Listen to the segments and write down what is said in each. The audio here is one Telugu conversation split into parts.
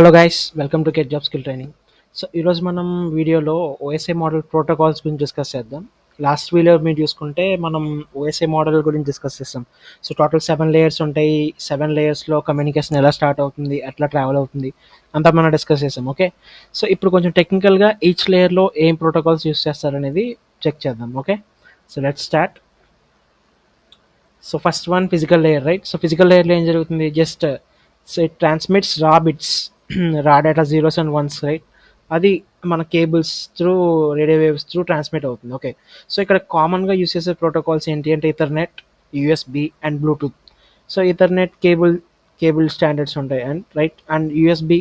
Hello guys, welcome to get job skill training. So ఈరోజు మనం వీడియోలో ఓఎస్ఏ మోడల్ ప్రోటోకాల్స్ గురించి డిస్కస్ చేద్దాం. లాస్ట్ వీడియో మీరు చూసుకుంటే మనం ఓఎస్ఏ మోడల్ గురించి డిస్కస్ చేస్తాం. సో టోటల్ 7 లేయర్స్ ఉంటాయి. 7 లేయర్స్లో కమ్యూనికేషన్ ఎలా స్టార్ట్ అవుతుంది, ఎట్లా ట్రావెల్ అవుతుంది అంతా మనం డిస్కస్ చేసాం. ఓకే, సో ఇప్పుడు కొంచెం టెక్నికల్గా ఈచ్ లేయర్లో ఏం ప్రోటోకాల్స్ యూస్ చేస్తారనేది చెక్ చేద్దాం. Okay, so let's start. So first one physical layer, right? So physical లేయర్లో ఏం జరుగుతుంది? Just so it transmits raw bits, raw data zeros and ones, right? అది మన cables through, radio waves through transmit అవుతుంది. ఓకే, సో ఇక్కడ కామన్గా యూస్ చేసే ప్రోటోకాల్స్ ఏంటి అంటే Ethernet, USB and Bluetooth. So Ethernet cable standards ఉంటాయి and right, and USB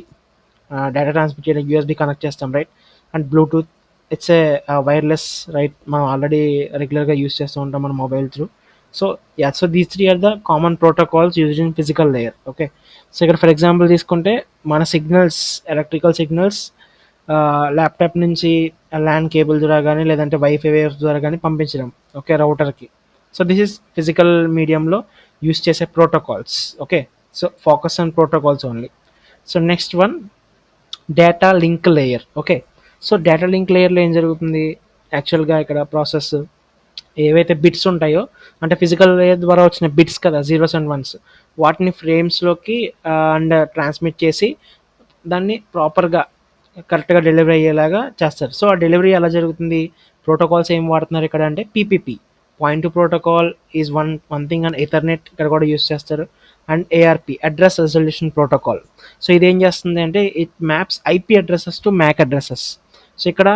data transmit చేయడానికి యూఎస్బి కనెక్ట్ చేస్తాం, right? And Bluetooth it's a wireless, right? మనం ఆల్రెడీ రెగ్యులర్గా యూస్ చేస్తూ ఉంటాం మన mobile through. So yeah, so these three are the common protocols used in physical layer. Okay, so ఇక్కడ ఫర్ ఎగ్జాంపుల్ తీసుకుంటే మన సిగ్నల్స్, ఎలక్ట్రికల్ సిగ్నల్స్ ల్యాప్టాప్ నుంచి ల్యాన్ కేబుల్ ద్వారా కానీ లేదంటే వైఫై వేవ్స్ ద్వారా కానీ పంపించడం, ఓకే, రౌటర్కి. సో దిస్ ఈస్ ఫిజికల్ మీడియంలో యూస్ చేసే protocols. Okay, so focus on protocols only. So next one data link layer. Okay, so data link లేయర్లో ఏం జరుగుతుంది? యాక్చువల్గా ఇక్కడ ప్రాసెస్ ఏవైతే బిట్స్ ఉంటాయో, అంటే ఫిజికల్ లేయర్ ద్వారా వచ్చిన బిట్స్ కదా, జీరోస్ అండ్ వన్స్, వాటిని ఫ్రేమ్స్లోకి అండ్ ట్రాన్స్మిట్ చేసి దాన్ని ప్రాపర్గా కరెక్ట్గా డెలివరీ అయ్యేలాగా చేస్తారు. సో ఆ డెలివరీ ఎలా జరుగుతుంది? ప్రోటోకాల్స్ ఏం వాడుతున్నారు ఇక్కడ అంటే PPP, point to protocol is one thing, and ethernet ఇక్కడ కూడా యూస్ చేస్తారు. And ARP, address resolution protocol. So ఇదేం చేస్తుంది అంటే it maps IP addresses to MAC addresses. So ఇక్కడ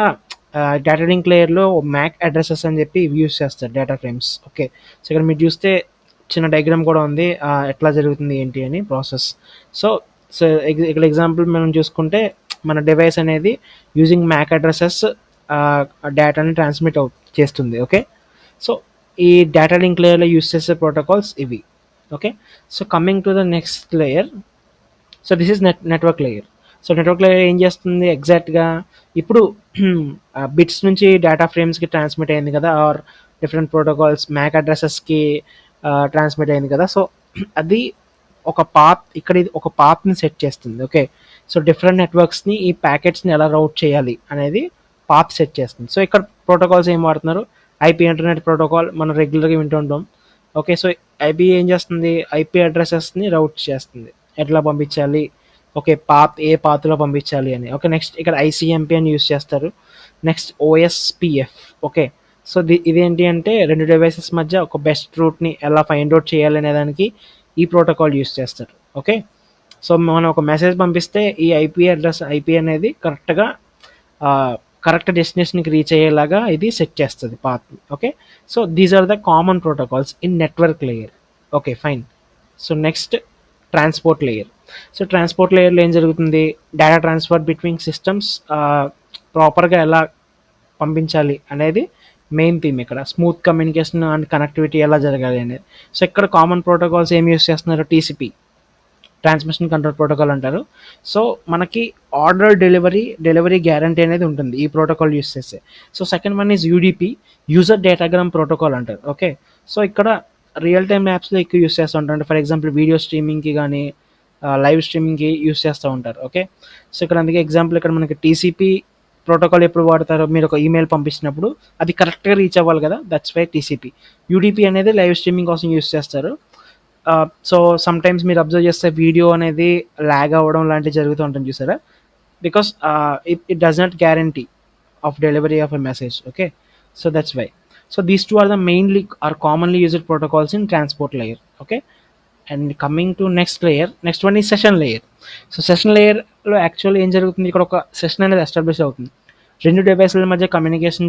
డేటా లింక్ లేయర్లో మ్యాక్ అడ్రసెస్ అని చెప్పి యూస్ చేస్తారు, డేటా ఫ్రేమ్స్. ఓకే, సో ఇక్కడ మీరు చూస్తే చిన్న డయాగ్రామ్ కూడా ఉంది ఎట్లా జరుగుతుంది ఏంటి అని ప్రాసెస్. సో సో ఇక్కడ ఎగ్జాంపుల్ మనం చూసుకుంటే మన డివైస్ అనేది యూజింగ్ మ్యాక్ అడ్రసెస్ డేటాని ట్రాన్స్మిట్ చేస్తుంది. ఓకే, సో ఈ డేటా లింక్ లేయర్లో యూస్ చేసే ప్రోటోకాల్స్ ఇవి. Okay, so coming to the next layer, so this is network layer. So network layer ఏం చేస్తుంది ఎగ్జాక్ట్గా? ఇప్పుడు బిట్స్ నుంచి డేటా ఫ్రేమ్స్కి ట్రాన్స్మిట్ అయింది కదా, ఆర్ డిఫరెంట్ ప్రోటోకాల్స్ మ్యాక్ అడ్రసెస్కి ట్రాన్స్మిట్ అయింది కదా. సో అది ఒక పాత్, ఇక్కడ ఇది ఒక పాత్ని సెట్ చేస్తుంది. ఓకే, సో డిఫరెంట్ నెట్వర్క్స్ని ఈ ప్యాకెట్స్ని ఎలా రౌట్ చేయాలి అనేది పాత్ సెట్ చేస్తుంది. సో ఇక్కడ ప్రోటోకాల్స్ ఏం వాడుతున్నారు? ఐపీ ఇంటర్నెట్ ప్రోటోకాల్ మనం రెగ్యులర్గా వింటుంటాం. ఓకే, సో ఐపీ ఏం చేస్తుంది? ఐపీ అడ్రసెస్ని రౌట్ చేస్తుంది, ఎట్లా పంపించాలి, ఓకే, ఏ పాత్లో పంపించాలి అని. ఓకే, నెక్స్ట్ ఇక్కడ ఐసీఎంపీ అని యూస్ చేస్తారు. నెక్స్ట్ ఓఎస్పిఎఫ్. ఓకే, సో ఇదేంటి అంటే రెండు డివైసెస్ మధ్య ఒక బెస్ట్ రూట్ని ఎలా ఫైండ్ అవుట్ చేయాలి అనే దానికి ఈ ప్రోటోకాల్ యూస్ చేస్తారు. ఓకే, సో మనం ఒక మెసేజ్ పంపిస్తే ఈ ఐపీ అనేది కరెక్ట్గా కరెక్ట్ డెస్టినేషన్కి రీచ్ అయ్యేలాగా ఇది సెట్ చేస్తుంది పాత్ని. Okay, so these are the common protocols in network layer. Okay, fine. So next transport layer. So transport లేయర్లో ఏం జరుగుతుంది? డేటా ట్రాన్స్ఫర్ బిట్వీన్ సిస్టమ్స్ ప్రాపర్గా ఎలా పంపించాలి అనేది మెయిన్ థీమ్. ఇక్కడ స్మూత్ కమ్యూనికేషన్ అండ్ కనెక్టివిటీ ఎలా జరగాలి అనేది. సో ఇక్కడ కామన్ ప్రోటోకాల్స్ ఏం యూస్ చేస్తున్నారు? టీసీపీ, ట్రాన్స్మిషన్ కంట్రోల్ ప్రోటోకాల్ అంటారు. సో మనకి ఆర్డర్ డెలివరీ గ్యారంటీ అనేది ఉంటుంది ఈ ప్రోటోకాల్ యూస్ చేస్తే. So second one is UDP, user datagram protocol అంటారు. ఓకే, సో ఇక్కడ రియల్ టైమ్ యాప్స్లో ఎక్కువ యూస్ చేస్తూ ఉంటారు. ఫర్ ఎగ్జాంపుల్ వీడియో స్ట్రీమింగ్కి కానీ లైవ్ స్ట్రీమింగ్కి యూస్ చేస్తూ ఉంటారు. ఓకే, సో ఇక్కడ అందుకే ఎగ్జాంపుల్ ఇక్కడ మనకి టీసీపీ ప్రోటోకాల్ ఎప్పుడు వాడతారో, మీరు ఒక ఈమెయిల్ పంపించినప్పుడు అది కరెక్ట్గా రీచ్ అవ్వాలి కదా, దట్స్ వై టీసీపీ. యూడిపి అనేది లైవ్ స్ట్రీమింగ్ కోసం యూస్ చేస్తారు. సో సమ్ టైమ్స్ మీరు అబ్జర్వ్ చేస్తే వీడియో అనేది ల్యాగ్ అవ్వడం లాంటివి జరుగుతూ ఉంటుంది, చూసారా? Because it does not guarantee of delivery of a message. Okay, so that's why. So these two are the mainly are commonly used protocols in transport layer. Okay, and coming to next layer, next one ఈ సెషన్ లేయర్. సో సెషన్ లేయర్లో యాక్చువల్లీ ఏం జరుగుతుంది? ఇక్కడ ఒక సెషన్ అనేది ఎస్టాబ్లిష్ అవుతుంది. రెండు డివైస్ల మధ్య కమ్యూనికేషన్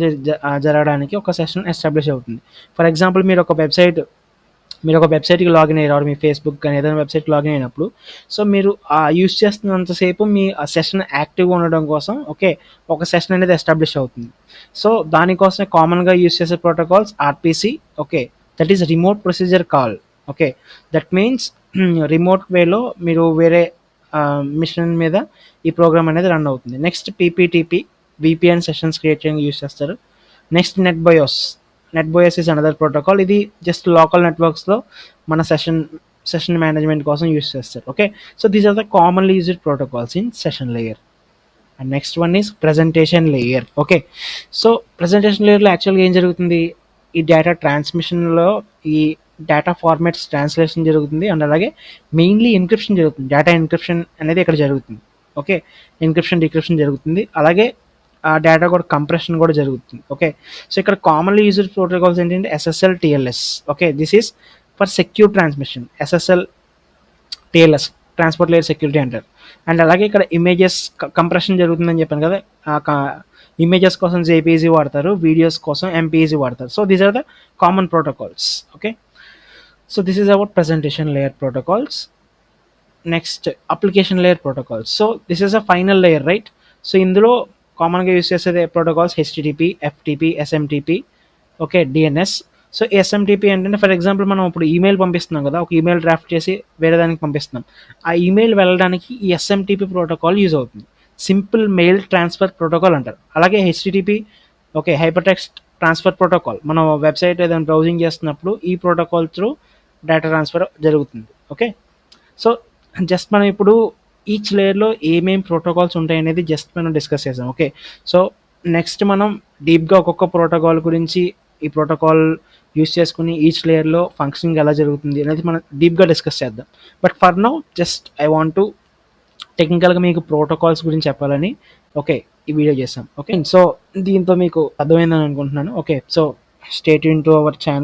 జరగడానికి ఒక సెషన్ ఎస్టాబ్లిష్ అవుతుంది. ఫర్ ఎగ్జాంపుల్ మీరు ఒక వెబ్సైట్కి లాగిన్ అయ్యారు, మీ ఫేస్బుక్ కానీ ఏదైనా వెబ్సైట్కి లాగిన్ అయినప్పుడు, సో మీరు యూస్ చేస్తున్నంతసేపు మీ ఆ సెషన్ యాక్టివ్గా ఉండడం కోసం, ఓకే, ఒక సెషన్ అనేది ఎస్టాబ్లిష్ అవుతుంది. సో దానికోసం కామన్గా యూస్ చేసే protocols RPC. Okay, that is remote procedure call. Okay, that means remote వేలో మీరు వేరే మిషన్ మీద ఈ ప్రోగ్రామ్ అనేది రన్ అవుతుంది. Next PPTP, VPN sessions create చేయడానికి యూస్ చేస్తారు. Next NetBIOS is another protocol. ఇది జస్ట్ లోకల్ నెట్వర్క్స్లో మన సెషన్ సెషన్ మేనేజ్మెంట్ కోసం యూస్ చేస్తారు. Okay, so these are the commonly used protocols in session layer. And next one is presentation layer. Okay, so presentation లేయర్లో యాక్చువల్గా ఏం జరుగుతుంది, ఈ డేటా ట్రాన్స్మిషన్లో ఈ డేటా ఫార్మాట్స్ ట్రాన్స్లేషన్ జరుగుతుంది, అండ్ అలాగే మెయిన్లీ ఎన్క్రిప్షన్ జరుగుతుంది. డేటా ఎన్క్రిప్షన్ అనేది ఇక్కడ జరుగుతుంది. ఓకే, ఎన్క్రిప్షన్ డిక్రిప్షన్ జరుగుతుంది, అలాగే ఆ డేటా కూడా కంప్రెషన్ కూడా జరుగుతుంది. ఓకే, సో ఇక్కడ కామన్లీ యూజ్డ్ ప్రోటోకాల్స్ ఏంటంటే SSL TLS. Okay, this is for secure transmission. SSL TLS transport layer security అంటారు. అండ్ అలాగే ఇక్కడ ఇమేజెస్ కంప్రెషన్ జరుగుతుందని చెప్పాను కదా, ఇమేజెస్ కోసం జేపీజీ వాడతారు, వీడియోస్ కోసం ఎంపీజీ వాడతారు. So these are the common protocols. Okay, so this is about presentation layer protocols. Next application layer protocols. So this is a final layer, right? So ఇందులో కామన్గా యూస్ చేసేది protocols HTTP, FTP, SMTP, okay, DNS. So SMTP ఏంటంటే ఫర్ ఎగ్జాంపుల్ మనం ఇప్పుడు ఈమెయిల్ పంపిస్తున్నాం కదా, ఒక ఈమెయిల్ డ్రాఫ్ట్ చేసి వేరే దానికి పంపిస్తున్నాం. ఆ ఈమెయిల్ వెళ్ళడానికి ఈ ఎస్ఎంటిపి ప్రోటోకాల్ యూజ్ అవుతుంది. సింపుల్ మెయిల్ ట్రాన్స్ఫర్ ప్రోటోకాల్ అంటారు. అలాగే HTTP, okay, hyper text transfer protocol. మనం వెబ్సైట్ ఏదైనా బ్రౌజింగ్ చేస్తున్నప్పుడు ఈ ప్రోటోకాల్ త్రూ డేటా ట్రాన్స్ఫర్ జరుగుతుంది. ఓకే, సో జస్ట్ మనం ఇప్పుడు ఈచ్ లేయర్లో ఏమేం ప్రోటోకాల్స్ ఉంటాయి అనేది జస్ట్ మనం డిస్కస్ చేసాం. ఓకే, సో నెక్స్ట్ మనం డీప్గా ఒక్కొక్క ప్రోటోకాల్ గురించి, ఈ ప్రోటోకాల్ యూస్ చేసుకుని ఈచ్ లేయర్లో ఫంక్షనింగ్ ఎలా జరుగుతుంది అనేది మనం డీప్గా డిస్కస్ చేద్దాం. But for now just I want to టెక్నికల్గా మీకు ప్రోటోకాల్స్ గురించి చెప్పాలని ఓకే ఈ వీడియో చేసాం. ఓకే, సో దీంతో మీకు అర్థమైందని అనుకుంటున్నాను. Okay, so stay tune to our channel.